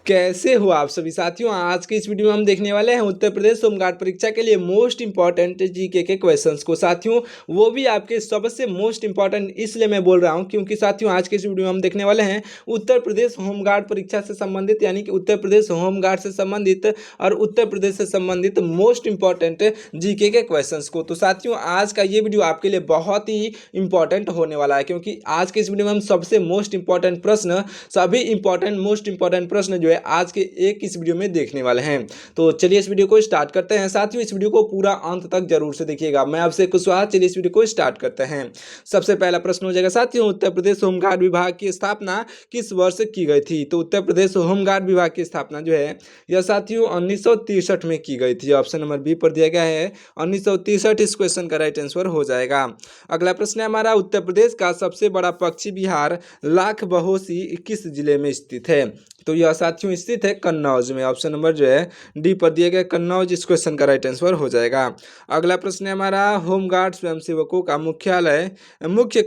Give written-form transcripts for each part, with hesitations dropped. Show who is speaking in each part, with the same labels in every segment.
Speaker 1: कैसे हो आप सभी साथियों। आज के इस वीडियो में हम देखने वाले हैं उत्तर प्रदेश होमगार्ड परीक्षा के लिए मोस्ट इंपॉर्टेंट जीके के क्वेश्चंस को साथियों, वो भी आपके सबसे मोस्ट इंपॉर्टेंट इसलिए मैं बोल रहा हूं क्योंकि साथियों आज के इस वीडियो में हम देखने वाले हैं उत्तर प्रदेश होमगार्ड परीक्षा से संबंधित, यानी कि उत्तर प्रदेश होमगार्ड से संबंधित और उत्तर प्रदेश से संबंधित मोस्ट इंपॉर्टेंट जीके के क्वेश्चंस को। तो साथियों आज का ये वीडियो आपके लिए बहुत ही इंपॉर्टेंट होने वाला है क्योंकि आज के इस वीडियो में हम सबसे मोस्ट इंपॉर्टेंट प्रश्न, सभी इंपॉर्टेंट मोस्ट इंपॉर्टेंट प्रश्न जो है आज के एक इस वीडियो में देखने वाले हैं। तो चलिए इस वीडियो को स्टार्ट करते हैं। साथियों इस वीडियो को पूरा अंत तक जरूर से देखिएगा। मैं आपसे कुशवाहा, चलिए इस वीडियो को स्टार्ट करते हैं। सबसे पहला प्रश्न हो जाएगा साथियों, उत्तर प्रदेश होमगार्ड विभाग की स्थापना किस वर्ष की गई थी? तो उत्तर प्रदेश होमगार्ड विभाग की स्थापना जो है यह साथियों 1963 में की गई थी। ऑप्शन नंबर बी पर दिया गया है 1963 इस क्वेश्चन का राइट आंसर हो जाएगा। अगला प्रश्न है हमारा, उत्तर प्रदेश का सबसे बड़ा पक्षी विहार लाख बहोसी किस जिले में स्थित है? तो यह साथियों स्थित है कन्नौज में। ऑप्शन नंबर जो है डी पर दिया गया कन्नौज इस क्वेश्चन का राइट आंसर हो जाएगा। अगला प्रश्न है हमारा, होमगार्ड स्वयंसेवकों का मुख्यालय मुख्य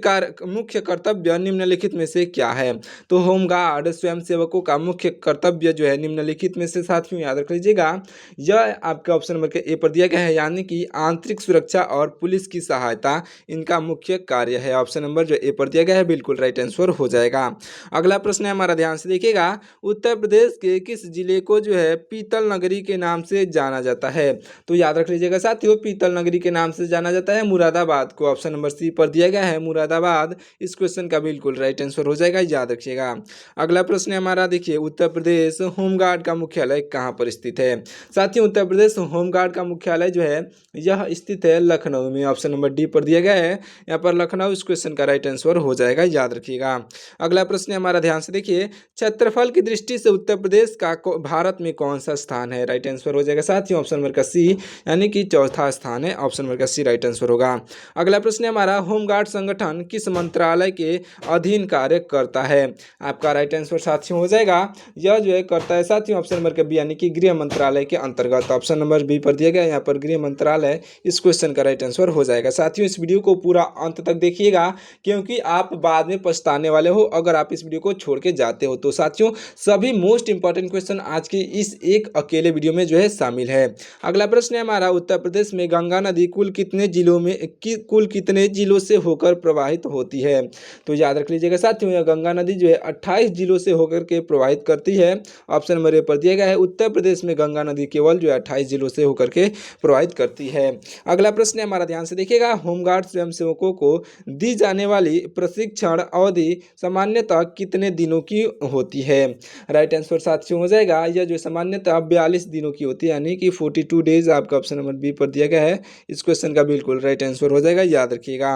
Speaker 1: कर्तव्य निम्नलिखित में से क्या है? तो होमगार्ड स्वयंसेवकों का मुख्य कर्तव्य जो है निम्नलिखित में से साथियों याद रख लीजिएगा, यह आपका ऑप्शन नंबर के ए पर दिया गया है, यानी कि आंतरिक सुरक्षा और पुलिस की सहायता इनका मुख्य कार्य है। ऑप्शन नंबर जो ए पर दिया गया है बिल्कुल राइट आंसर हो जाएगा। अगला प्रश्न है हमारा, ध्यान से देखिएगा, उत्तर प्रदेश के किस जिले को जो है पीतल नगरी के नाम से जाना जाता है? तो याद रख लीजिएगा साथियों, पीतल नगरी के नाम से जाना जाता है मुरादाबाद को। ऑप्शन नंबर सी पर दिया गया है मुरादाबाद इस क्वेश्चन का बिल्कुल राइट आंसर हो जाएगा, याद रखिएगा। अगला प्रश्न है हमारा, देखिए उत्तर प्रदेश होमगार्ड का मुख्यालय कहाँ पर स्थित है? साथियों उत्तर प्रदेश होमगार्ड का मुख्यालय जो है यह स्थित है लखनऊ में। ऑप्शन नंबर डी पर दिया गया है यहाँ पर लखनऊ इस क्वेश्चन का राइट आंसर हो जाएगा, याद रखिएगा। अगला प्रश्न है हमारा, ध्यान से देखिए, क्षेत्रफल की दृष्टि से उत्तर प्रदेश का भारत में कौन सा स्थान है? राइट आंसर हो जाएगा साथियों ऑप्शन नंबर का सी, यानी कि चौथा स्थान है। ऑप्शन नंबर का सी राइट आंसर होगा। अगला प्रश्न है हमारा, होमगार्ड संगठन किस मंत्रालय के अधीन कार्य करता है? आपका राइट आंसर साथियों हो जाएगा, यह जो है करता है साथियों ऑप्शन नंबर का बी, यानी कि गृह मंत्रालय के अंतर्गत। ऑप्शन नंबर बी पर दिया गया यहाँ पर गृह मंत्रालय इस क्वेश्चन का राइट आंसर हो जाएगा। साथियों इस वीडियो को पूरा अंत तक देखिएगा क्योंकि आप बाद में पछताने वाले हो अगर आप इस वीडियो को छोड़ के जाते हो। तो साथियों सभी मोस्ट इंपॉर्टेंट क्वेश्चन आज के इस एक अकेले वीडियो में जो है शामिल है। अगला प्रश्न है हमारा, उत्तर प्रदेश में गंगा नदी कुल कितने जिलों से होकर प्रवाहित होती है? तो याद रख लीजिएगा साथियों, यह गंगा नदी जो है 28 जिलों से होकर के प्रवाहित करती है। ऑप्शन नंबर ए पर दिया गया है उत्तर प्रदेश में गंगा नदी केवल जो है 28 जिलों से होकर के प्रवाहित करती है। अगला प्रश्न है हमारा, ध्यान से देखिएगा, होमगार्ड स्वयंसेवकों को दी जाने वाली प्रशिक्षण अवधि सामान्यतः कितने दिनों की होती है? राइट आंसर साथियों हो जाएगा, यह जो सामान्यतः 42 दिनों की होती है, यानी कि 42 डेज आपका ऑप्शन नंबर बी पर दिया गया है इस क्वेश्चन का बिल्कुल राइट आंसर हो जाएगा, याद रखिएगा।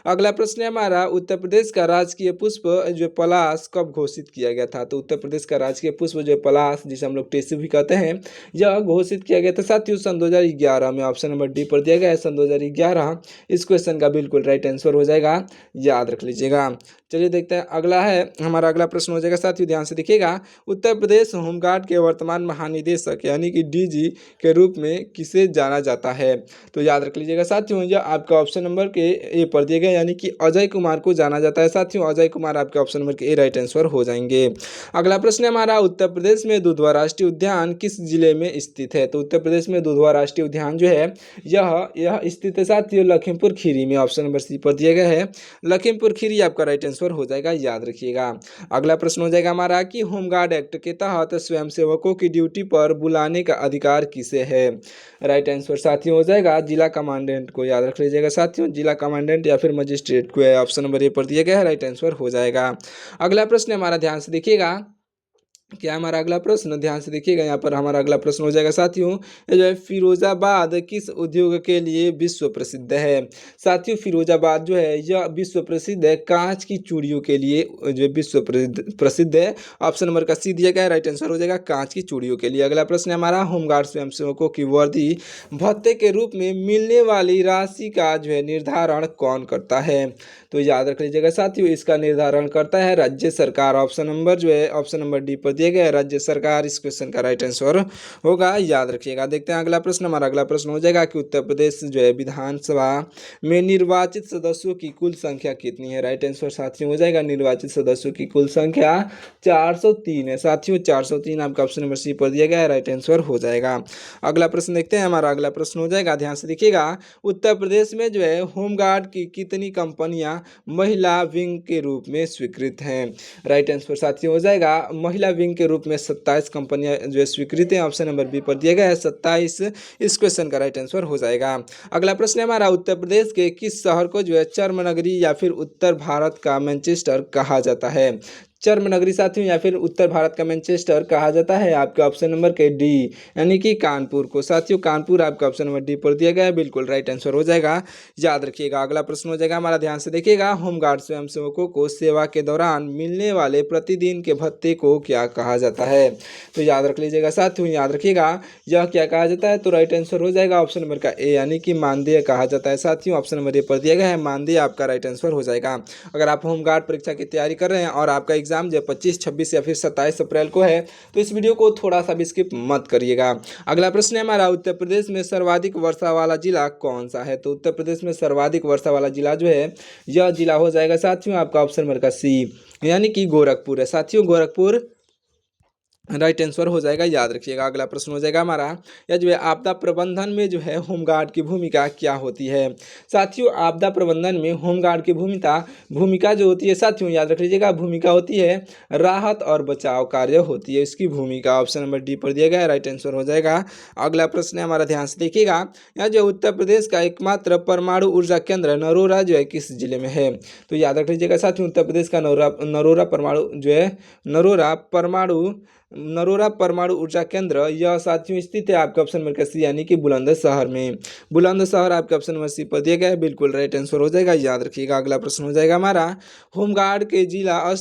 Speaker 1: अगला प्रश्न है हमारा, उत्तर प्रदेश का राजकीय पुष्प जो पलाश कब घोषित किया गया था? तो उत्तर प्रदेश का राजकीय पुष्प जो पलाश, जिसे हम लोग टेसु भी कहते हैं, यह घोषित किया गया था साथियों सन 2011 में। ऑप्शन नंबर डी पर दिया गया है सन 2011 इस क्वेश्चन का बिल्कुल राइट आंसर हो जाएगा, याद रख लीजिएगा। चलिए देखते हैं अगला है हमारा, अगला प्रश्न हो जाएगा साथियों, ध्यान से देखिएगा, उत्तर प्रदेश होमगार्ड के वर्तमान महानिदेशक यानी कि डीजी के रूप में किसे जाना जाता है? तो याद रख लीजिएगा साथियों, यह आपका ऑप्शन नंबर के ए पर दिए गए, यानी कि अजय कुमार को जाना जाता है। साथियों अजय कुमार आपके ऑप्शन नंबर के ए राइट आंसर हो जाएंगे। अगला प्रश्न है हमारा, उत्तर प्रदेश में दुधवा राष्ट्रीय उद्यान किस जिले में स्थित है? तो उत्तर प्रदेश में दुधवा राष्ट्रीय उद्यान जो है यह स्थित है साथियों लखीमपुर खीरी में। ऑप्शन नंबर सी पर दिया गया है लखीमपुर खीरी आपका राइट आंसर हो जाएगा, याद रखिएगा। अगला प्रश्न हो जाएगा हमारा कि होमगार्ड एक्ट के तहत स्वयंसेवकों की ड्यूटी पर बुलाने का अधिकार किसे है? राइट आंसर साथियों हो जाएगा जिला कमांडेंट को, याद रख लीजिएगा साथियों जिला कमांडेंट या फिर मजिस्ट्रेट को है। ऑप्शन नंबर ए पर दिया गया है राइट आंसर हो जाएगा। अगला प्रश्न हमारा, ध्यान से देखिएगा, क्या हमारा अगला प्रश्न, ध्यान से देखिएगा यहाँ पर हमारा अगला प्रश्न हो जाएगा साथियों, ये जो है फिरोजाबाद किस उद्योग के लिए विश्व प्रसिद्ध है? साथियों फिरोजाबाद जो है यह विश्व प्रसिद्ध है कांच की चूड़ियों के लिए, जो है विश्व प्रसिद्ध है। ऑप्शन नंबर का सी दिया गया है राइट आंसर हो जाएगा कांच की चूड़ियों के लिए। अगला प्रश्न है हमारा, होमगार्ड स्वयंसेवकों की वर्दी भत्ते के रूप में मिलने वाली राशि का जो है निर्धारण कौन करता है? तो याद रख लीजिएगा साथियों, इसका निर्धारण करता है राज्य सरकार। ऑप्शन नंबर जो है ऑप्शन नंबर डी पर दिया गया है राज्य सरकार। इस क्वेश्चन का राइट आंसर होगा, याद रखिएगा। देखते हैं अगला प्रश्न। हमारा अगला प्रश्न हो जाएगा कि उत्तर प्रदेश जो है विधानसभा में निर्वाचित सदस्यों की कुल संख्या कितनी है। राइट आंसर साथियों हो जाएगा निर्वाचित सदस्यों की कुल संख्या 403 है साथियों, 403 आपका ऑप्शन नंबर सी पर दिया गया है, राइट आंसर हो जाएगा। अगला प्रश्न देखते हैं। हमारा अगला प्रश्न हो जाएगा, ध्यान से देखिएगा, उत्तर प्रदेश में जो है होमगार्ड की कितनी कंपनियां महिला विंग के रूप में स्वीकृत हैं। राइट आंसर साथियों हो जाएगा महिला विंग के रूप में 27 कंपनियां जो है स्वीकृत हैं। ऑप्शन नंबर बी पर दिया गया है 27, इस क्वेश्चन का राइट आंसर हो जाएगा। अगला प्रश्न है हमारा, उत्तर प्रदेश के किस शहर को जो है चर्म नगरी या फिर उत्तर भारत का मैनचेस्टर कहा जाता है। चर्म नगरी साथियों या फिर उत्तर भारत का मैनचेस्टर कहा जाता है आपका ऑप्शन नंबर के डी यानी कि कानपुर को। साथियों कानपुर आपका ऑप्शन नंबर डी पर दिया गया है, बिल्कुल राइट आंसर हो जाएगा, याद रखिएगा। अगला प्रश्न हो जाएगा हमारा, ध्यान से देखिएगा, होमगार्ड स्वयंसेवकों को सेवा के दौरान मिलने वाले प्रतिदिन के भत्ते को क्या कहा जाता है। तो याद रख लीजिएगा साथियों, याद रखिएगा यह क्या कहा जाता है। तो राइट आंसर हो जाएगा ऑप्शन नंबर का ए यानी कि मानदेय कहा जाता है साथियों। ऑप्शन नंबर ए पर दिया गया है मानदेय आपका राइट आंसर हो जाएगा। अगर आप होमगार्ड परीक्षा की तैयारी कर रहे हैं और आपका एग्जाम जो 25, 26 या फिर 27 अप्रैल को है तो इस वीडियो को थोड़ा सा भी स्किप मत करिएगा। अगला प्रश्न है हमारा, उत्तर प्रदेश में सर्वाधिक वर्षा वाला जिला कौन सा है। तो उत्तर प्रदेश में सर्वाधिक वर्षा वाला जिला जो है यह जिला हो जाएगा साथियों आपका ऑप्शन नंबर का सी यानी कि गोरखपुर है साथियों, गोरखपुर राइट आंसर हो जाएगा, याद रखिएगा। अगला प्रश्न हो जाएगा हमारा, यह जो है आपदा प्रबंधन में जो है होमगार्ड की भूमिका क्या होती है। साथियों आपदा प्रबंधन में होमगार्ड की भूमिका जो होती है साथियों, याद रख लीजिएगा, भूमिका होती है राहत और बचाव कार्य होती है इसकी भूमिका। ऑप्शन नंबर डी पर दिया गया है, राइट आंसर हो जाएगा। अगला प्रश्न है हमारा, ध्यान से देखिएगा, यह जो उत्तर प्रदेश का एकमात्र परमाणु ऊर्जा केंद्र नरोरा जो है किस जिले में है। तो याद रख लीजिएगा साथियों उत्तर प्रदेश का नरोरा परमाणु जो है नरोरा परमाणु ऊर्जा केंद्र यह साथियों स्थित है आपका ऑप्शन नंबर सी यानी कि बुलंदशहर में। बुलंदशहर आपका ऑप्शन नंबर सी पर दिया गया है, बिल्कुल राइट आंसर हो जाएगा, याद रखिएगा। अगला प्रश्न हो जाएगा हमारा, होमगार्ड के जिला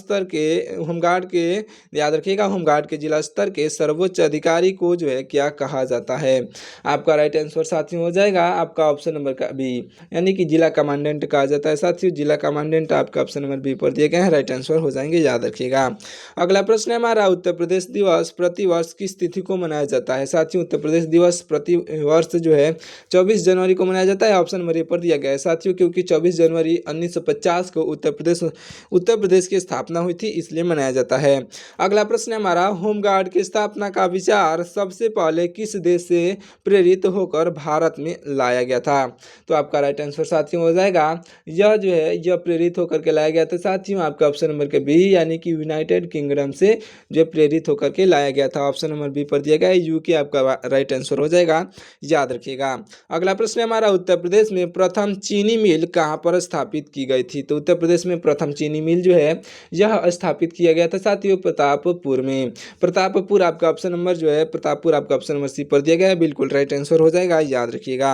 Speaker 1: स्तर के सर्वोच्च अधिकारी को जो है क्या कहा जाता है। आपका राइट आंसर साथियों हो जाएगा आपका ऑप्शन नंबर का बी यानी कि जिला कमांडेंट कहा जाता है साथियों, जिला कमांडेंट आपका ऑप्शन नंबर बी पर दिए गए हैं, राइट आंसर हो जाएंगे, याद रखिएगा। अगला प्रश्न है हमारा, उत्तर प्रदेश दिवस प्रतिवर्ष किस तिथि को मनाया जाता है। साथियों उत्तर प्रदेश दिवस प्रतिवर्ष जो है 24 जनवरी को मनाया जाता है, ऑप्शन नंबर ए पर दिया गया है साथियों, क्योंकि 24 जनवरी 1950 को उत्तर प्रदेश की स्थापना हुई थी इसलिए मनाया जाता है। अगला प्रश्न है हमारा, होमगार्ड की स्थापना का विचार सबसे पहले किस देश से प्रेरित होकर भारत में लाया गया था। तो आपका राइट आंसर साथियों हो जाएगा, यह जो है यह प्रेरित होकर के लाया गया था साथियों आपका ऑप्शन नंबर के बी यानी कि यूनाइटेड किंगडम से जो प्रेरित होकर के लाया गया था। ऑप्शन नंबर बी पर दिया गया है यूके आपका राइट आंसर हो जाएगा, याद रखिएगा। अगला प्रश्न है हमारा, उत्तर प्रदेश में प्रथम चीनी मिल कहाँ पर स्थापित की गई थी। तो उत्तर प्रदेश में प्रथम चीनी मिल जो है यह स्थापित किया गया था साथियों प्रतापपुर में। प्रतापपुर आपका ऑप्शन नंबर जो है प्रतापपुर आपका ऑप्शन नंबर सी पर दिया गया है, बिल्कुल राइट आंसर हो जाएगा, याद रखिएगा।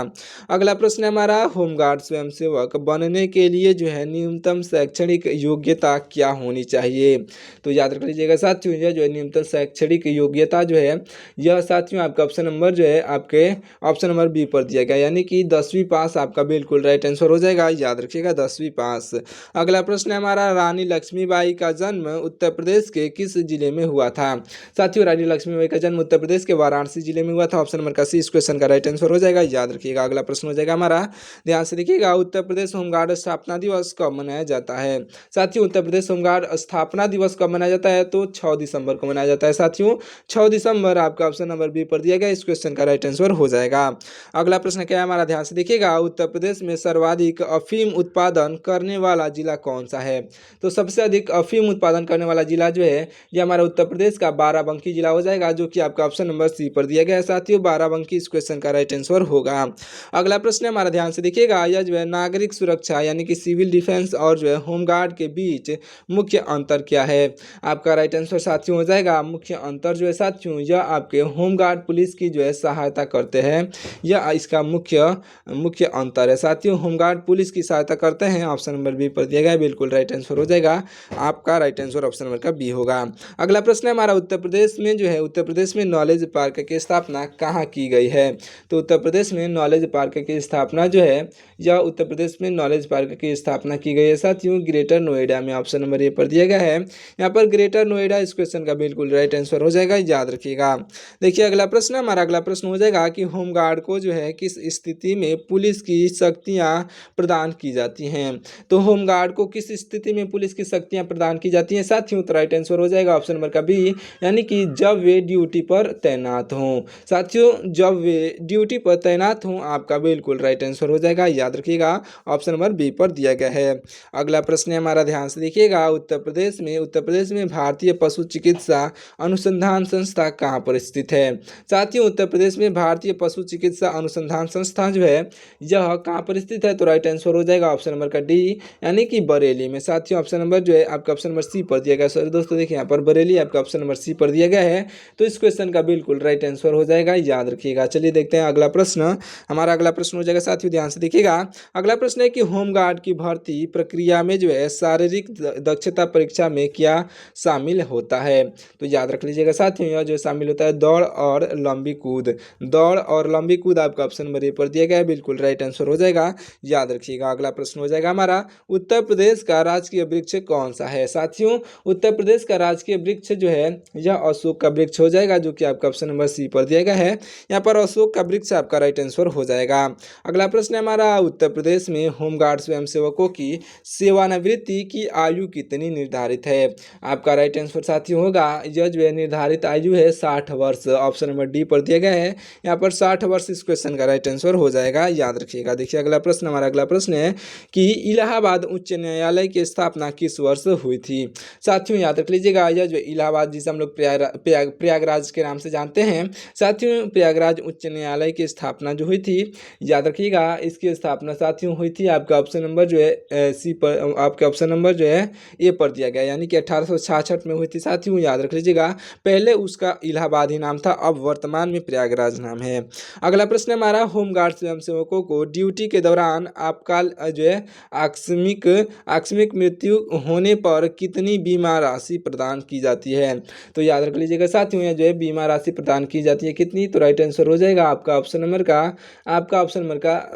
Speaker 1: अगला प्रश्न है हमारा, होमगार्ड स्वयंसेवक बनने के लिए जो है न्यूनतम शैक्षणिक योग्यता क्या होनी चाहिए। तो याद रख लीजिएगा साथियों, यह जो है न्यूनतम शैक्षणिक योग्यता जो है यह साथियों आपका ऑप्शन नंबर जो है आपके ऑप्शन नंबर बी पर दिया गया यानी कि 10वीं पास आपका बिल्कुल राइट आंसर हो जाएगा, याद रखिएगा 10वीं पास। अगला प्रश्न है हमारा, रानी लक्ष्मीबाई का जन्म उत्तर प्रदेश के किस जिले में हुआ था। साथियों रानी लक्ष्मीबाई का जन्म उत्तर प्रदेश के वाराणसी जिले में हुआ था, ऑप्शन नंबर का सी इस क्वेश्चन का राइट आंसर हो जाएगा, याद रखिएगा। अगला प्रश्न हो जाएगा हमारा, ध्यान से देखिएगा, उत्तर प्रदेश होमगार्ड स्थापना दिवस कब मनाया जाता है। साथियों उत्तर प्रदेश होमगार्ड स्थापना दिवस कब मनाया जाता है। तो 6 दिसंबर को मनाया जाता है साथियों, 6 दिसंबर आपका ऑप्शन नंबर बी पर दिया गया, इस क्वेश्चन का राइट आंसर हो जाएगा। अगला प्रश्न क्या है हमारा, ध्यान से देखिएगा, उत्तर प्रदेश में सर्वाधिक अफीम उत्पादन करने वाला जिला कौन सा है। तो सबसे अधिक अफीम उत्पादन करने वाला जिला जो है यह हमारा उत्तर प्रदेश का बाराबंकी जिला हो जाएगा, जो कि आपका ऑप्शन नंबर सी पर दिया गया है साथियों, बाराबंकी इस क्वेश्चन का राइट आंसर होगा। अगला प्रश्न हमारा, ध्यान से देखिएगा, यह जो है नागरिक सुरक्षा यानी कि सिविल डिफेंस और जो है होमगार्ड के बीच मुख्य अंतर क्या है। आपका राइट आंसर साथियों हो जाएगा, मुख्य अंतर जो है साथियों यह आपके होमगार्ड पुलिस की जो है सहायता करते हैं, यह इसका मुख्य अंतर है साथियों, होमगार्ड पुलिस की सहायता करते हैं, ऑप्शन नंबर बी पर दिया गया है, बिल्कुल राइट आंसर हो जाएगा, आपका राइट आंसर ऑप्शन नंबर का बी होगा। अगला प्रश्न है हमारा, उत्तर प्रदेश में नॉलेज पार्क की स्थापना कहाँ की गई है। तो उत्तर प्रदेश में नॉलेज पार्क की स्थापना जो है यह उत्तर प्रदेश में नॉलेज पार्क की स्थापना की गई है साथियों ग्रेटर नोएडा में, ऑप्शन नंबर ए पर दिया गया है यहाँ पर ग्रेटर नोएडा, इस क्वेश्चन का बिल्कुल राइट राइट आंसर हो जाएगा, याद रखिएगा। देखिए अगला प्रश्न, हमारा अगला प्रश्न हो जाएगा कि होमगार्ड को जो है किस स्थिति में पुलिस की शक्तियां प्रदान की जाती हैं। तो होमगार्ड को किस स्थिति में पुलिस की शक्तियां प्रदान की जाती हैं साथियों, तो राइट आंसर हो जाएगा ऑप्शन नंबर का बी, यानी कि जब वे ड्यूटी पर तैनात हों। साथियों जब वे ड्यूटी पर तैनात हों, आपका बिल्कुल राइट आंसर हो जाएगा, याद रखिएगा ऑप्शन नंबर बी पर दिया गया है। अगला प्रश्न है हमारा, ध्यान से देखिएगा, उत्तर प्रदेश में भारतीय पशु चिकित्सा अनुसंधान संस्था कहाँ पर स्थित है। साथियों उत्तर प्रदेश में भारतीय पशु चिकित्सा अनुसंधान संस्था जो है यह कहाँ पर स्थित है, तो राइट आंसर हो जाएगा ऑप्शन नंबर का डी, यानी कि बरेली में। साथियों ऑप्शन नंबर जो है आपका ऑप्शन नंबर सी पर दिया गया, सॉरी दोस्तों देखिए यहाँ पर बरेली आपका ऑप्शन नंबर सी पर दिया गया है, तो इस क्वेश्चन का बिल्कुल राइट आंसर हो जाएगा, याद रखिएगा। चलिए देखते हैं अगला प्रश्न, हमारा अगला प्रश्न हो जाएगा साथियों, ध्यान से देखिएगा। अगला प्रश्न है कि होमगार्ड की भर्ती प्रक्रिया में जो है शारीरिक दक्षता परीक्षा में क्या शामिल होता है, तो याद रख लीजिएगा साथियों, यह जो शामिल होता है दौड़ और लंबी कूद। दौड़ और लंबी कूद आपका ऑप्शन नंबर ए पर दिया गया है, बिल्कुल राइट आंसर हो जाएगा, याद रखिएगा। अगला प्रश्न हो जाएगा हमारा, उत्तर प्रदेश का राजकीय वृक्ष कौन सा है। साथियों उत्तर प्रदेश का राजकीय वृक्ष जो है यह अशोक का वृक्ष हो जाएगा, जो कि आपका ऑप्शन नंबर सी पर दिया गया है। यहाँ पर अशोक का वृक्ष आपका राइट आंसर हो जाएगा। अगला प्रश्न है हमारा, उत्तर प्रदेश में होमगार्ड स्वयंसेवकों की सेवानिवृत्ति की आयु कितनी निर्धारित है। आपका राइट आंसर साथियों होगा, यह जो है निर्धारित आयु है 60 वर्ष, ऑप्शन नंबर डी पर दिया गया है। यहाँ पर 60 वर्ष इस क्वेश्चन का राइट आंसर हो जाएगा, याद रखिएगा। देखिए अगला प्रश्न, हमारा अगला प्रश्न है कि इलाहाबाद उच्च न्यायालय की स्थापना किस वर्ष हुई थी। साथियों याद रख लीजिएगा, यह जो इलाहाबाद जिसे हम लोग प्रयागराज के नाम से जानते हैं, साथियों प्रयागराज उच्च न्यायालय की स्थापना जो हुई थी, याद रखिएगा इसकी स्थापना साथियों हुई थी आपका ऑप्शन नंबर जो है सी पर, आपके ऑप्शन नंबर जो है ए पर दिया गया, यानी कि 1866 में हुई थी साथियों, याद रख लीजिएगा। पहले उसका इलाहाबाद ही नाम था, अब वर्तमान में प्रयागराज नाम है। अगला प्रश्न हमारा, होमगार्ड स्वयंसेवकों को ड्यूटी के दौरान आपकाल जो है आकस्मिक मृत्यु होने पर कितनी बीमा राशि प्रदान की जाती है, तो याद रख लीजिएगा साथियों, यह जो है बीमा राशि प्रदान की जाती है कितनी, तो राइट आंसर हो जाएगा आपका ऑप्शन नंबर का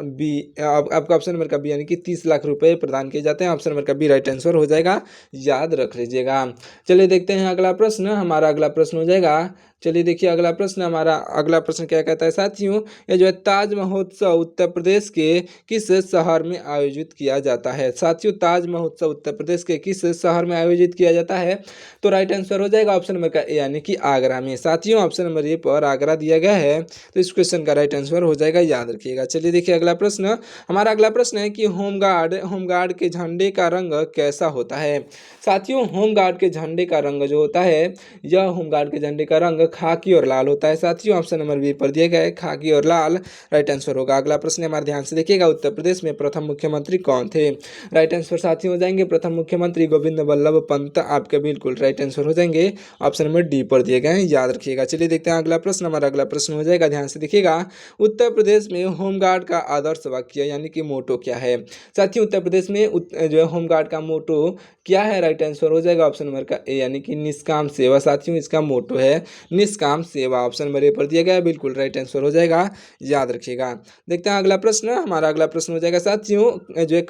Speaker 1: बी, यानी कि 30 लाख रुपए प्रदान किए जाते हैं, ऑप्शन नंबर का बी राइट आंसर हो जाएगा, याद रख लीजिएगा। चलिए देखते हैं अगला प्रश्न, हमारा अगला प्रश्न हो जाएगा, चलिए देखिए अगला प्रश्न, हमारा अगला प्रश्न क्या कहता है साथियों, ये जो है ताज महोत्सव उत्तर प्रदेश के किस शहर में आयोजित किया जाता है। साथियों ताज महोत्सव उत्तर प्रदेश के किस शहर में आयोजित किया जाता है, तो राइट आंसर हो जाएगा ऑप्शन नंबर का ए, यानी कि आगरा में। साथियों ऑप्शन नंबर ए पर आगरा दिया गया है, तो इस क्वेश्चन का राइट आंसर हो जाएगा, याद रखिएगा। चलिए देखिए अगला प्रश्न, हमारा अगला प्रश्न है कि होमगार्ड के झंडे का रंग कैसा होता है। साथियों होमगार्ड के झंडे का रंग जो होता है, यह होमगार्ड के झंडे का रंग खाकी और लाल होता है। साथियों ऑप्शन नंबर बी पर दिया गया है, खाकी और लाल राइट आंसर होगा। अगला प्रश्न हमारे ध्यान से देखिएगा, उत्तर प्रदेश में प्रथम मुख्यमंत्री कौन थे। राइट आंसर साथियों हो जाएंगे प्रथम मुख्यमंत्री गोविंद वल्लभ पंत, आपके बिल्कुल राइट आंसर हो जाएंगे, ऑप्शन नंबर डी पर दिए गए हैं, याद रखिएगा। चलिए देखते हैं अगला प्रश्न, हमारा अगला प्रश्न हो जाएगा, ध्यान से देखिएगा, उत्तर प्रदेश में होमगार्ड का आदर्श वाक्य यानी कि मोटो क्या है। साथियों उत्तर प्रदेश में जो है होमगार्ड का मोटो क्या है, राइट आंसर हो जाएगा ऑप्शन नंबर का ए, यानी कि निष्काम सेवा। साथियों इसका मोटो है निष्काम सेवा, ऑप्शन नंबर ए पर दिया गया है, बिल्कुल राइट आंसर हो जाएगा, याद रखिएगा। देखते हैं अगला प्रश्न, हमारा अगला प्रश्न हो जाएगा साथियों, जो है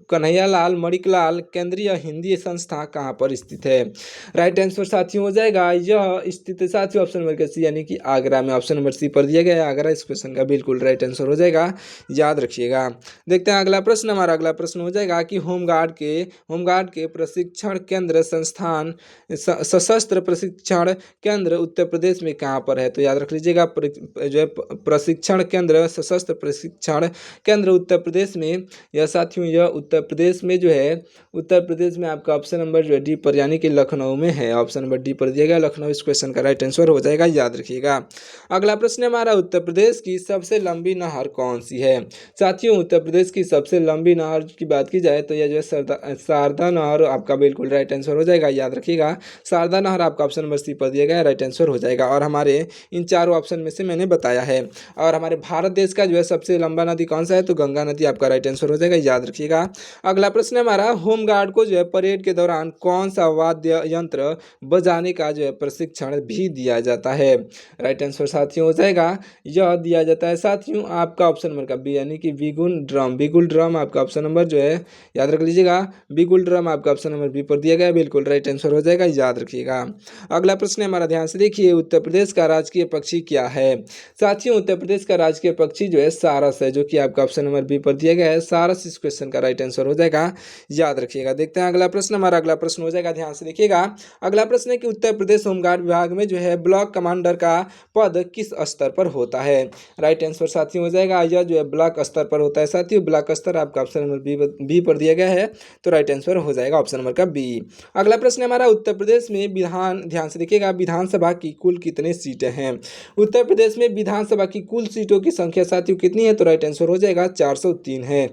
Speaker 1: कन्हैयालाल मणिकलाल केंद्रीय हिंदी संस्था कहाँ पर स्थित है। राइट आंसर साथियों हो जाएगा, यह स्थित साथियों ऑप्शन नंबर सी, यानी कि आगरा में, ऑप्शन नंबर सी पर दिया गया है आगरा, इस क्वेश्चन का बिल्कुल राइट आंसर हो जाएगा, याद रखिएगा। देखते हैं अगला प्रश्न, हमारा अगला प्रश्न हो जाएगा कि होमगार्ड के प्रशिक्षण केंद्र संस्थान सशस्त्र प्रशिक्षण केंद्र उत्तर प्रदेश में कहाँ पर है, तो याद रख लीजिएगा जो है प्रशिक्षण केंद्र सशस्त्र प्रशिक्षण केंद्र उत्तर प्रदेश में, यह साथियों यह उत्तर प्रदेश में जो है, उत्तर प्रदेश में आपका ऑप्शन नंबर जो है डी पर, यानी कि लखनऊ में है, ऑप्शन नंबर डी पर दिया गया लखनऊ, इस क्वेश्चन का राइट आंसर हो जाएगा, याद रखिएगा। अगला प्रश्न हमारा, उत्तर प्रदेश की सबसे लंबी नहर कौन सी है। साथियों उत्तर प्रदेश की सबसे लंबी नहर की बात की जाए तो यह जो है शारदा नहर आपका बिल्कुल राइट आंसर हो जाएगा, याद रखिएगा। शारदा नहर आपका ऑप्शन नंबर सी पर दिया गया है, राइट आंसर हो जाएगा। और हमारे इन चारों ऑप्शन में से मैंने बताया है। और हमारे भारत देश का जो है सबसे लंबा नदी कौन सा है, तो गंगा नदी आपका राइट आंसर हो जाएगा, याद रखिएगा। अगला प्रश्न हमारा, होमगार्ड को जो है परेड के दौरान कौन सा वाद्य यंत्र बजाने का जो है प्रशिक्षण भी दिया जाता है। राइट आंसर साथियों हो जाएगा, यह दिया जाता है साथियों आपका ऑप्शन नंबर का बी, यानी कि बिगुल ड्रम आपका ऑप्शन नंबर जो है, याद रख लीजिएगा, बिगुल ड्रम आपका ऑप्शन नंबर बी पर दिया गया है, बिल्कुल राइट राइट आंसर हो जाएगा, याद रखिएगा। अगला प्रश्न है हमारा, ध्यान से देखिए, उत्तर प्रदेश का राजकीय पक्षी क्या है। साथियों उत्तर प्रदेश का राजकीय पक्षी जो है सारस है, जो कि आपका ऑप्शन नंबर बी पर दिया गया है। सारस इस क्वेश्चन का राइट आंसर हो जाएगा, याद रखिएगा। देखते हैं अगला प्रश्न, हमारा अगला प्रश्न हो जाएगा, ध्यान से देखिएगा। अगला प्रश्न है कि उत्तर प्रदेश होमगार्ड विभाग में जो है ब्लॉक कमांडर का पद किस स्तर पर होता है। राइट आंसर साथियों हो जाएगा, यह जो है ब्लॉक स्तर पर होता है। साथियों ब्लॉक स्तर आपका ऑप्शन नंबर बी पर दिया गया है, तो राइट आंसर हो जाएगा ऑप्शन नंबर का बी। अगला प्रश्न है हमारा, उत्तर प्रदेश में ध्यान से देखिएगा, विधानसभा की कुल कितने सीटें हैं। उत्तर प्रदेश में विधानसभा की कुल सीटों की संख्या साथियों कितनी है, तो राइट आंसर हो जाएगा 403 है।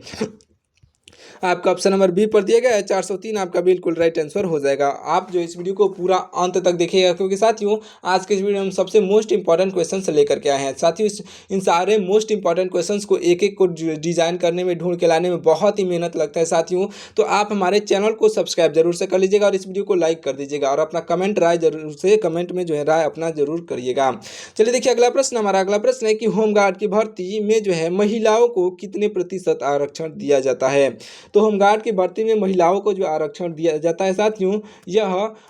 Speaker 1: आपका ऑप्शन नंबर बी पर दिया गया है 403, आपका बिल्कुल राइट आंसर हो जाएगा। आप जो इस वीडियो को पूरा अंत तक देखिएगा, क्योंकि साथियों आज के इस वीडियो में सबसे मोस्ट इंपॉर्टेंट क्वेश्चन लेकर के आए हैं। साथियों इन सारे मोस्ट इंपॉर्टेंट क्वेश्चंस को एक एक को डिजाइन करने में, ढूंढ के लाने में बहुत ही मेहनत लगता है साथियों। तो आप हमारे चैनल को सब्सक्राइब जरूर से कर लीजिएगा और इस वीडियो को लाइक कर दीजिएगा और अपना कमेंट राय जरूर से कमेंट में जो है राय अपना जरूर करिएगा। चलिए देखिए अगला प्रश्न, हमारा अगला प्रश्न है कि होमगार्ड की भर्ती में जो है महिलाओं को कितने प्रतिशत आरक्षण दिया जाता है। तो होमगार्ड की भर्ती में महिलाओं को जो आरक्षण दिया जाता है साथियों, यह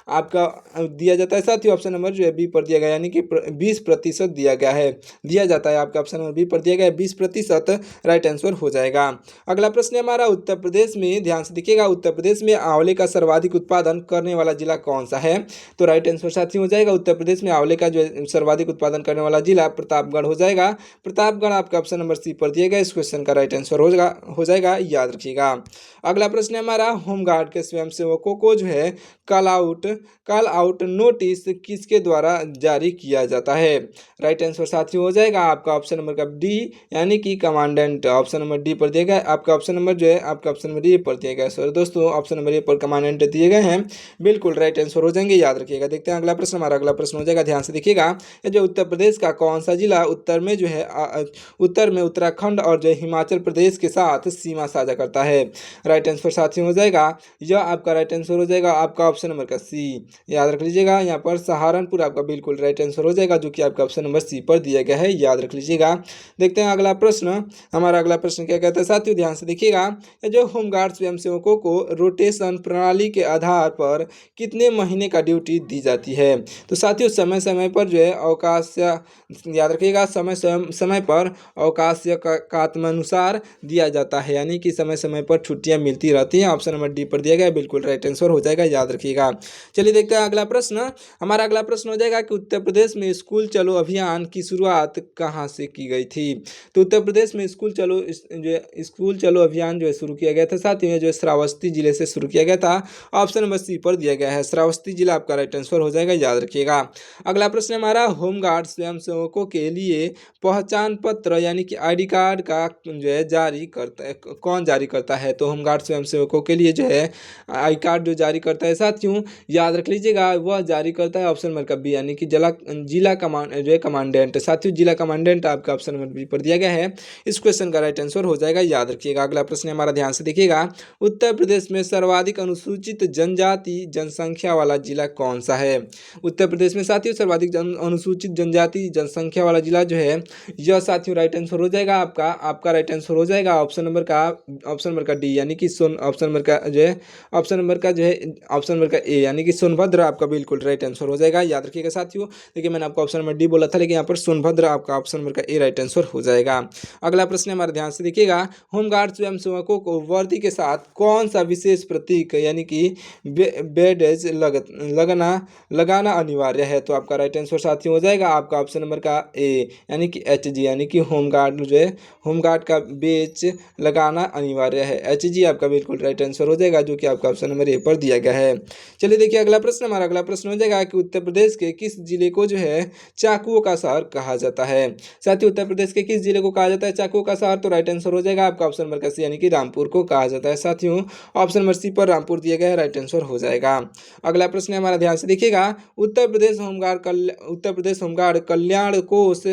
Speaker 1: आपका दिया जाता है साथियों ऑप्शन नंबर जो है बी पर दिया गया, यानी कि 20% दिया गया है, दिया जाता है। आपका ऑप्शन नंबर बी पर दिया गया है 20%, राइट आंसर हो जाएगा। अगला प्रश्न है हमारा, उत्तर प्रदेश में ध्यान से देखिएगा, उत्तर प्रदेश में आंवले का सर्वाधिक उत्पादन करने वाला जिला कौन सा है। तो राइट आंसर साथियों हो जाएगा, उत्तर प्रदेश में आंवले का जो सर्वाधिक उत्पादन करने वाला जिला प्रतापगढ़ हो जाएगा। प्रतापगढ़ आपका ऑप्शन नंबर सी पर दिया गया, इस क्वेश्चन का राइट आंसर हो जाएगा, याद रखिएगा। अगला प्रश्न है हमारा, होमगार्ड के स्वयंसेवकों को जो है कॉल आउट नोटिस किसके द्वारा जारी किया जाता है। राइट आंसर साथियों हो जाएगा आपका ऑप्शन नंबर का डी, यानी कि कमांडेंट। ऑप्शन नंबर डी पर दिया गया, आपका ऑप्शन नंबर जो है आपका ऑप्शन नंबर ए पर दिया गया। सॉरी दोस्तों, ऑप्शन नंबर ए पर कमांडेंट दिए गए हैं, बिल्कुल राइट आंसर हो जाएंगे, याद रखिएगा। देखते हैं अगला प्रश्न, हमारा अगला प्रश्न हो जाएगा, ध्यान से देखिएगा। जो उत्तर प्रदेश का कौन सा जिला उत्तर में जो है उत्तर में उत्तराखंड और जो हिमाचल प्रदेश के साथ सीमा साझा करता है। राइट आंसर साथियों हो जाएगा, यह आपका राइट आंसर हो जाएगा आपका ऑप्शन नंबर का सी, याद रख लीजिएगा। यहाँ पर सहारनपुर आपका बिल्कुल राइट आंसर हो जाएगा, जो कि आपका ऑप्शन नंबर सी पर दिया गया है, याद रख लीजिएगा। देखते हैं अगला प्रश्न, हमारा अगला प्रश्न क्या कहता है साथियों, ध्यान से देखिएगा। जो होमगार्ड स्वयंसेवकों को रोटेशन प्रणाली के आधार पर कितने महीने का ड्यूटी दी जाती है। तो साथियों समय समय पर जो है अवकाश, याद रखिएगा, समय पर अवकाश अनुसार दिया जाता है, यानी कि समय समय पर छुट्टियां मिलती रहती हैं। ऑप्शन नंबर डी पर दिया गया, बिल्कुल राइट आंसर हो जाएगा, याद रखिएगा। चलिए देखते हैं अगला प्रश्न, हमारा अगला प्रश्न हो जाएगा कि उत्तर प्रदेश में स्कूल चलो अभियान की शुरुआत कहाँ से की गई थी। तो उत्तर प्रदेश में स्कूल चलो अभियान जो है शुरू किया गया था साथियों, जो श्रावस्ती जिले से शुरू किया गया था। ऑप्शन नंबर सी पर दिया गया है, श्रावस्ती जिला आपका राइट आंसर हो जाएगा, याद रखिएगा। अगला प्रश्न हमारा, होमगार्ड स्वयंसेवकों के लिए पहचान पत्र यानी कि ID कार्ड का जो है जारी करता है, कौन जारी करता है। तो होमगार्ड स्वयंसेवकों के लिए जो है आई कार्ड जो जारी करता है साथियों, याद रख लीजिएगा, वह जारी करता है ऑप्शन नंबर का बी, यानी कि जिला कमांडेंट। साथियों जिला कमांडेंट आपका ऑप्शन नंबर बी पर दिया गया है, इस क्वेश्चन का राइट आंसर हो जाएगा, याद रखिएगा। अगला प्रश्न हमारा, ध्यान से देखिएगा। उत्तर प्रदेश में सर्वाधिक अनुसूचित जनजाति जनसंख्या वाला जिला कौन सा है। उत्तर प्रदेश में साथियों सर्वाधिक अनुसूचित जनजाति जनसंख्या वाला जिला जो है, यह साथियों राइट आंसर हो जाएगा आपका राइट आंसर हो जाएगा ऑप्शन नंबर का डी, यानी कि ऑप्शन नंबर का जो है ऑप्शन नंबर का ए, यानी कि सोनभद्र आपका बिल्कुल राइट आंसर हो जाएगा, याद रखिएगा साथियों। देखिए मैंने आपको ऑप्शन नंबर डी बोला था, लेकिन यहाँ पर सोनभद्र आपका ऑप्शन नंबर का ए राइट आंसर हो जाएगा। अगला प्रश्न हमारे, ध्यान से देखिएगा। होमगार्ड स्वयंसेवकों को वर्दी के साथ कौन सा विशेष प्रतीक यानी कि बैडज लगाना अनिवार्य है। तो आपका राइट आंसर साथियों हो जाएगा आपका ऑप्शन नंबर का ए, यानी कि HG, यानी कि होमगार्ड जो है होमगार्ड का बेच लगाना अनिवार्य है। HG आपका बिल्कुल राइट आंसर हो जाएगा, जो कि आपका ऑप्शन नंबर ए पर दिया गया है। चलिए देखिए अगला प्रश्न, हमारा अगला प्रश्न हो जाएगा कि उत्तर प्रदेश के किस जिले को जो है चाकुओं का शहर कहा जाता है। साथियों उत्तर प्रदेश के किस जिले को कहा जाता है चाकुओं का शहर। तो राइट आंसर हो जाएगा आपका ऑप्शन नंबर का सी, यानी कि रामपुर को कहा जाता है। साथियों ऑप्शन नंबर सी पर रामपुर दिया गया है, राइट आंसर हो जाएगा। अगला प्रश्न हमारा, ध्यान से देखिएगा। उत्तर प्रदेश होमगार्ड कल्याण कोष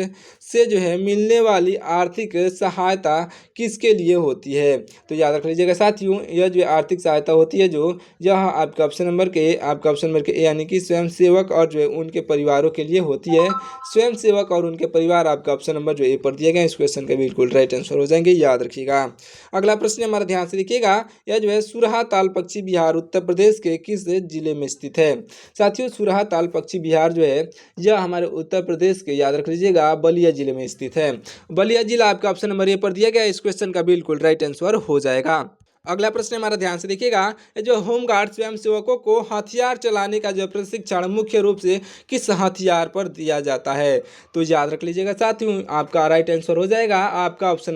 Speaker 1: से जो है मिलने वाली आर्थिक सहायता किसके लिए होती है। तो याद याद रख लीजिएगा साथियों। यह जो आर्थिक सहायता होती है जो यह आपका ऑप्शन नंबर के ए यानी कि स्वयं सेवक और जो है उनके परिवारों के लिए होती है। स्वयं सेवक और उनके परिवार आपका ऑप्शन नंबर जो ए पर दिया गया इस क्वेश्चन का बिल्कुल राइट आंसर हो जाएंगे, याद रखिएगा। अगला प्रश्न हमारा ध्यान से देखिएगा, यह जो है सुरहा ताल पक्षी विहार उत्तर प्रदेश के किस जिले में स्थित है। साथियों सुरहा ताल पक्षी विहार जो है यह हमारे उत्तर प्रदेश के, याद रख लीजिएगा, बलिया जिले में स्थित है। बलिया जिला आपका ऑप्शन नंबर ए पर दिया गया इस क्वेश्चन का बिल्कुल राइट आंसर हो जाएगा। अगला प्रश्न हमारा ध्यान से देखिएगा, जो होमगार्ड स्वयं सेवकों को हथियार चलाने का जो प्रशिक्षण मुख्य रूप से किस हथियार पर दिया जाता है। तो याद रख लीजिएगा साथियों, आपका राइट आंसर हो जाएगा आपका ऑप्शन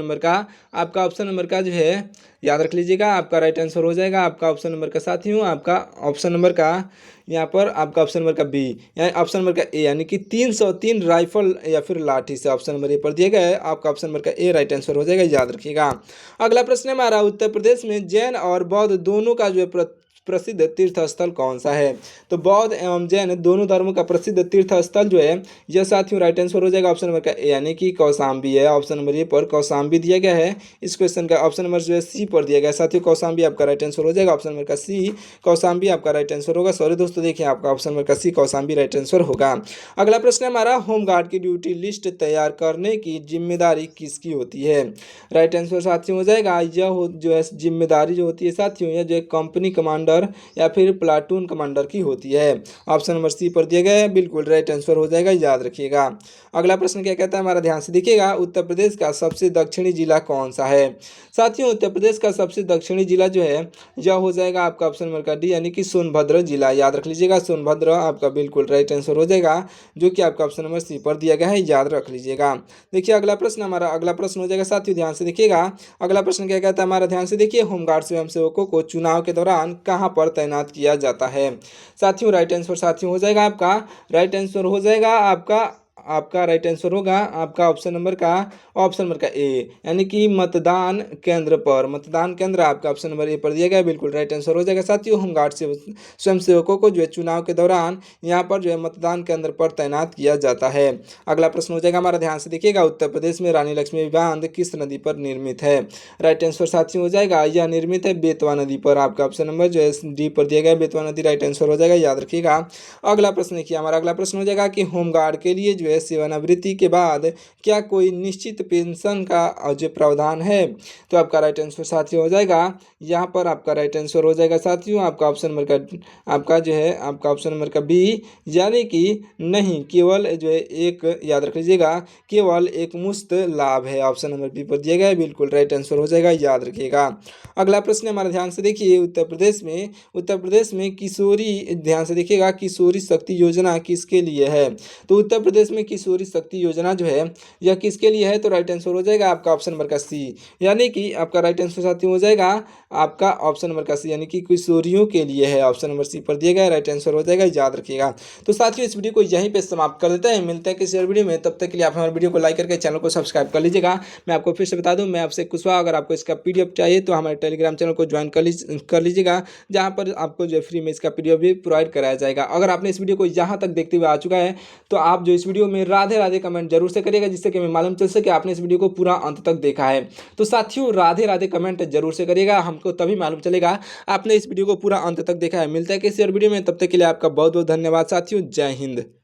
Speaker 1: नंबर का जो है, याद रख लीजिएगा, आपका राइट आंसर हो जाएगा आपका ऑप्शन नंबर का साथियों, आपका ऑप्शन नंबर का यहाँ पर आपका ऑप्शन नंबर का बी यानी ऑप्शन नंबर का ए यानी कि 303 राइफल या फिर लाठी से ऑप्शन नंबर ए पर दिया गया है। आपका ऑप्शन नंबर का ए राइट आंसर हो जाएगा, याद रखिएगा। अगला प्रश्न हमारा, उत्तर प्रदेश में जैन और बौद्ध दोनों का जो है प्रसिद्ध तीर्थ स्थल कौन सा है। तो बौद्ध एवं जैन दोनों धर्मों का प्रसिद्ध तीर्थ स्थल जो है यह साथियों राइट आंसर हो जाएगा ऑप्शन नंबर का ए यानी कि कौशाम्बी है। ऑप्शन नंबर ए पर कौशाम्बी दिया गया है। इस क्वेश्चन का ऑप्शन नंबर जो है सी पर दिया गया है साथियों, कौशाम्बी आपका राइट आंसर हो जाएगा। ऑप्शन नंबर का सी कौशाम्बी आपका राइट आंसर होगा। सॉरी दोस्तों, देखिए आपका ऑप्शन नंबर का सी कौशाम्बी राइट आंसर होगा। अगला प्रश्न हमारा, होमगार्ड की ड्यूटी लिस्ट तैयार करने की जिम्मेदारी किसकी होती है। राइट आंसर साथियों हो जाएगा, यह जो है जिम्मेदारी जो होती है साथियों, यह जो है कंपनी कमांडर या फिर प्लाटून कमांडर की होती है। ऑप्शन नंबर सी पर दिया गया है, बिल्कुल राइट आंसर हो जाएगा, याद रखिएगा। अगला प्रश्न क्या कहता है, हमारा ध्यान से देखिएगा, उत्तर प्रदेश का सबसे दक्षिणी जिला कौन सा है। साथियों उत्तर प्रदेश का सबसे दक्षिणी जिला जो है यह हो जाएगा आपका ऑप्शन नंबर का डी यानी कि सोनभद्र जिला, याद रख लीजिएगा। सोनभद्र आपका बिल्कुल राइट आंसर हो जाएगा, जो कि आपका ऑप्शन नंबर सी पर दिया गया है, याद रख लीजिएगा। देखिए अगला प्रश्न हमारा, अगला प्रश्न हो जाएगा साथियों, ध्यान से देखिएगा। अगला प्रश्न क्या कहता है, हमारा ध्यान से देखिए, होमगार्ड स्वयंसेवकों को चुनाव के दौरान कहां पर तैनात किया जाता है। साथियों राइट आंसर साथियों हो जाएगा, आपका राइट आंसर हो जाएगा आपका राइट आंसर होगा आपका ऑप्शन नंबर का ए यानी कि मतदान केंद्र पर। मतदान केंद्र आपका ऑप्शन नंबर ए पर दिया गया, बिल्कुल राइट आंसर हो जाएगा साथियों। होमगार्ड से स्वयं सेवकों को जो है चुनाव के दौरान यहाँ पर जो है मतदान केंद्र पर तैनात किया जाता है। अगला प्रश्न हो जाएगा हमारा, ध्यान से देखिएगा, उत्तर प्रदेश में रानी लक्ष्मी बांध किस नदी पर निर्मित है। राइट आंसर साथियों हो जाएगा, यह निर्मित है बेतवा नदी पर। आपका ऑप्शन नंबर जो है डी पर दिया गया, बेतवा नदी राइट आंसर हो जाएगा, याद रखिएगा। अगला प्रश्न देखिए, हमारा अगला प्रश्न हो जाएगा कि होमगार्ड के लिए जो है सेवानिवृत्ति के बाद क्या कोई निश्चित पेंशन का जो प्रावधान है। तो आपका राइट आंसर साथियों हो जाएगा, यहाँ पर आपका राइट आंसर हो जाएगा साथियों, आपका ऑप्शन नंबर का आपका जो है आपका ऑप्शन नंबर का बी यानी कि नहीं, केवल जो है एक, याद रख लीजिएगा, केवल एक मुफ्त लाभ है। ऑप्शन नंबर बी पर दिया गया है, बिल्कुल राइट आंसर हो जाएगा, याद रखिएगा। अगला प्रश्न हमारा ध्यान से देखिए, उत्तर प्रदेश में किशोरी, ध्यान से देखिएगा, किशोरी शक्ति योजना किसके लिए है। तो उत्तर प्रदेश में किशोरी शक्ति योजना जो है यह किसके लिए है। तो राइट आंसर हो जाएगा आपका ऑप्शन नंबर का सी यानी कि आपका राइट आंसर साथियों हो जाएगा आपका ऑप्शन नंबर का सी यानी कि किशोरियों के लिए है। ऑप्शन नंबर सी पर दिया गया, राइट आंसर हो जाएगा, याद रखिएगा। तो साथियों इस वीडियो को यहीं पे समाप्त कर देते हैं, मिलते हैं किसी और वीडियो में। तब तक के लिए आप हमारे वीडियो को लाइक करके चैनल को सब्सक्राइब कर लीजिएगा। मैं आपको फिर से बता दूं, मैं आपसे कुशवाहा, अगर आपको इसका पीडीएफ चाहिए तो हमारे टेलीग्राम चैनल को ज्वाइन कर लीजिएगा, जहाँ पर आपको जो फ्री में इसका पीडीएफ भी प्रोवाइड कराया जाएगा। अगर आपने इस वीडियो को यहाँ तक देखते हुए आ चुका है तो आप जो इस वीडियो में राधे राधे कमेंट जरूर से करिएगा, जिससे कि हमें मालूम चल सके आपने इस वीडियो को पूरा अंत तक देखा है। तो साथियों राधे राधे कमेंट जरूर से करिएगा, हमको तभी मालूम चलेगा आपने इस वीडियो को पूरा अंत तक देखा है। मिलता है किसी और वीडियो में, तब तक के लिए आपका बहुत बहुत धन्यवाद साथियों, जय हिंद।